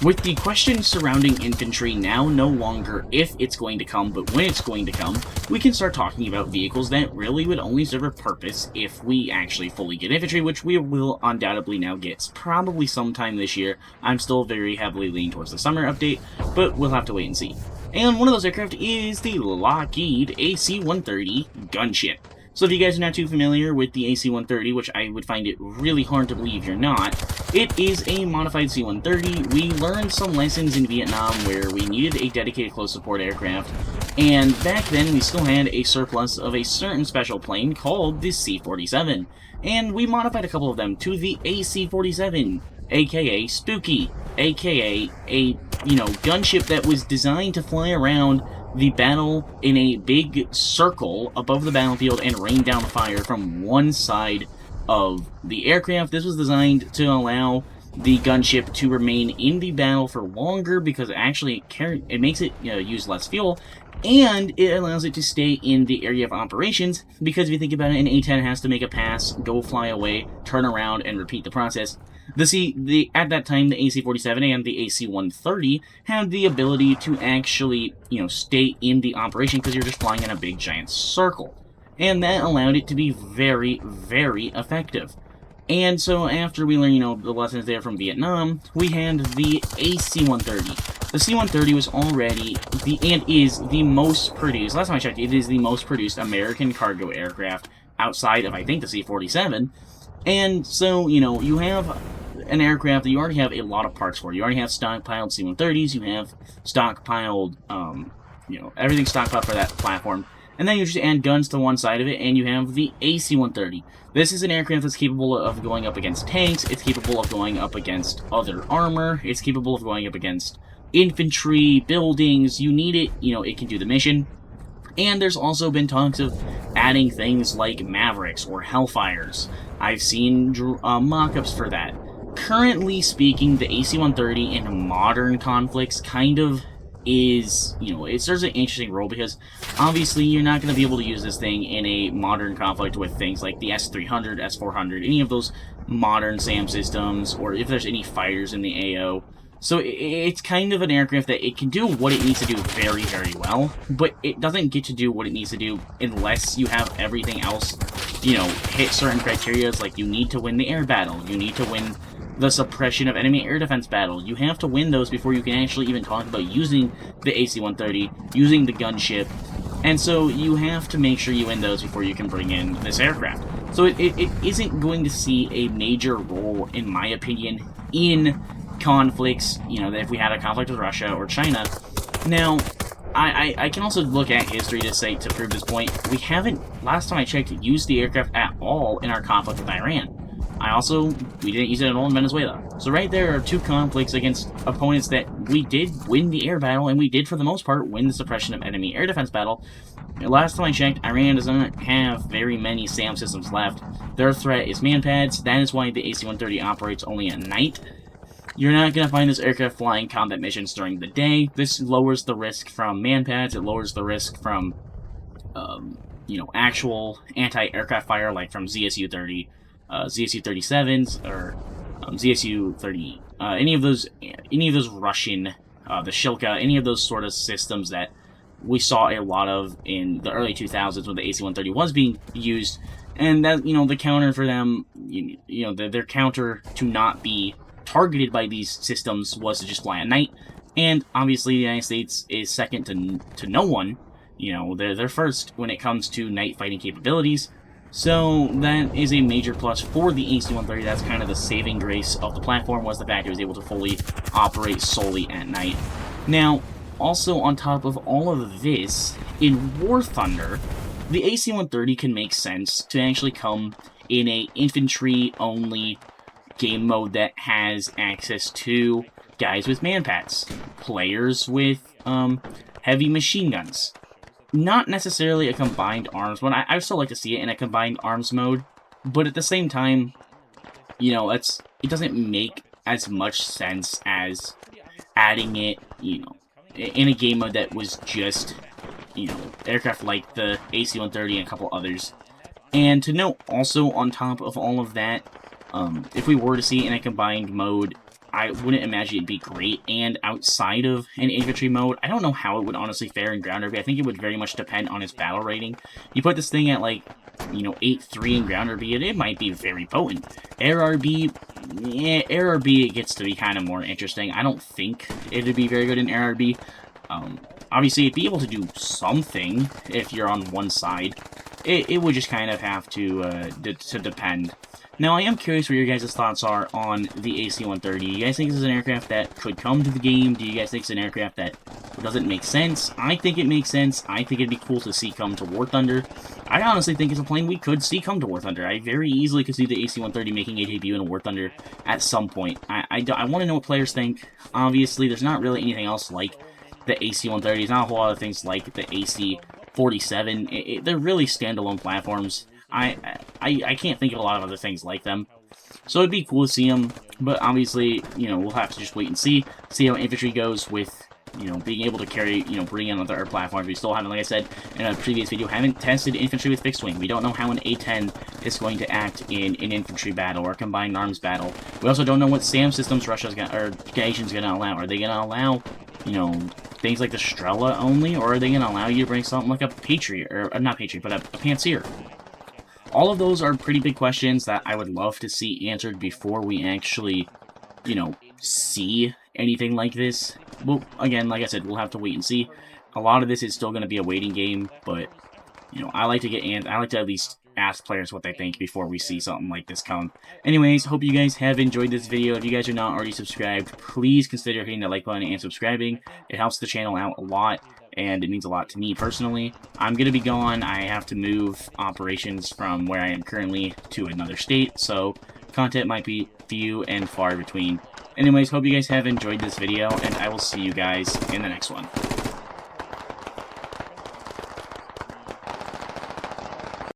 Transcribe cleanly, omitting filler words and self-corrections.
With the question surrounding infantry now no longer if it's going to come, but when it's going to come, we can start talking about vehicles that really would only serve a purpose if we actually fully get infantry, which we will undoubtedly now get probably sometime this year. I'm still very heavily leaning towards the summer update, but we'll have to wait and see. And one of those aircraft is the Lockheed AC-130 gunship. So if you guys are not too familiar with the AC-130, which I would find it really hard to believe you're not, it is a modified C-130. We learned some lessons in Vietnam where we needed a dedicated close support aircraft, and back then we still had a surplus of a certain special plane called the C-47, and we modified a couple of them to the AC-47, aka Spooky, aka a, gunship that was designed to fly around the battle in a big circle above the battlefield and rain down fire from one side of the aircraft. This was designed to allow the gunship to remain in the battle for longer because actually it makes it use less fuel, and it allows it to stay in the area of operations because if you think about it, an A-10 has to make a pass, go fly away, turn around, and repeat the process. At that time, the AC-47 and the AC-130 had the ability to actually, stay in the operation because you're just flying in a big giant circle. And that allowed it to be very, very effective. And so after we learned, the lessons there from Vietnam, we had the AC-130. The C-130 was already and is the most produced, last time I checked, it is the most produced American cargo aircraft outside of, I think, the C-47. And so, you have an aircraft that you already have a lot of parts for. You already have stockpiled C-130s, you have stockpiled, everything stockpiled for that platform. And then you just add guns to one side of it, and you have the AC-130. This is an aircraft that's capable of going up against tanks, it's capable of going up against other armor, it's capable of going up against infantry, buildings, you need it, it can do the mission. And there's also been talks of adding things like Mavericks or Hellfires. I've seen mock-ups for that. Currently speaking, the AC-130 in modern conflicts kind of is, it serves an interesting role because obviously you're not going to be able to use this thing in a modern conflict with things like the S-300, S-400, any of those modern SAM systems, or if there's any fighters in the AO. So it's kind of an aircraft that it can do what it needs to do very, very well, but it doesn't get to do what it needs to do unless you have everything else, hit certain criteria, like you need to win the air battle, you need to win the suppression of enemy air defense battle. You have to win those before you can actually even talk about using the AC-130, using the gunship, and so you have to make sure you win those before you can bring in this aircraft. So it isn't going to see a major role, in my opinion, in conflicts, that if we had a conflict with Russia or China. Now, I can also look at history to prove this point. We haven't, last time I checked, used the aircraft at all in our conflict with Iran. We didn't use it at all in Venezuela. So right there are two conflicts against opponents that we did win the air battle, and we did, for the most part, win the suppression of enemy air defense battle. Last time I checked, Iran does not have very many SAM systems left. Their threat is manpads. That is why the AC-130 operates only at night. You're not going to find this aircraft flying combat missions during the day. This lowers the risk from manpads. It lowers the risk from, actual anti-aircraft fire, like from ZSU-30, ZSU-37s, or ZSU-30, any of those Russian, the Shilka, any of those sort of systems that we saw a lot of in the early 2000s when the AC-130 was being used, and that, the counter for them, their counter to not be targeted by these systems was to just fly at night. And obviously the United States is second to no one. They're first when it comes to night fighting capabilities. So that is a major plus for the AC-130. That's kind of the saving grace of the platform, was the fact it was able to fully operate solely at night. Now, also on top of all of this, in War Thunder, the AC-130 can make sense to actually come in a infantry-only game mode that has access to guys with manpads, players with heavy machine guns. Not necessarily a combined arms mode. I still like to see it in a combined arms mode, but at the same time, it doesn't make as much sense as adding it, in a game mode that was just, aircraft like the AC-130 and a couple others. And to note, also on top of all of that, if we were to see it in a combined mode, I wouldn't imagine it'd be great. And outside of an infantry mode, I don't know how it would honestly fare in ground RB. I think it would very much depend on its battle rating. You put this thing at, like, you know, 8-3 in ground RB, and it might be very potent. Air RB, yeah, Air RB, it gets to be kind of more interesting. I don't think it'd be very good in Air RB. Obviously, it'd be able to do something if you're on one side. It would just kind of have to depend. Now, I am curious what your guys' thoughts are on the AC-130. Do you guys think this is an aircraft that could come to the game? Do you guys think it's an aircraft that doesn't make sense? I think it makes sense. I think it'd be cool to see come to War Thunder. I honestly think it's a plane we could see come to War Thunder. I very easily could see the AC-130 making a debut in a War Thunder at some point. I want to know what players think. Obviously, there's not really anything else like the AC-130. There's not a whole lot of things like the AC-47. They're really standalone platforms. I can't think of a lot of other things like them. So it'd be cool to see them, but obviously, you know, we'll have to just wait and see how infantry goes with, you know, being able to carry, you know, bring in other platforms. We still haven't, like I said in a previous video, haven't tested infantry with fixed wing. We don't know how an A-10 is going to act in an infantry battle or a combined arms battle. We also don't know what SAM systems Russia's Asian's gonna allow. Are they gonna allow, you know, things like the Strela only, or are they gonna allow you to bring something like a Patriot, or not Patriot, but a Panzer? All of those are pretty big questions that I would love to see answered before we actually, you know, see anything like this. Well, again, like I said, we'll have to wait and see. A lot of this is still going to be a waiting game, but, you know, I like to at least ask players what they think before we see something like this come. Anyways, hope you guys have enjoyed this video. If you guys are not already subscribed, please consider hitting the like button and subscribing. It helps the channel out a lot, and it means a lot to me personally. I'm going to be gone. I have to move operations from where I am currently to another state, so content might be few and far between. Anyways, hope you guys have enjoyed this video, and I will see you guys in the next one.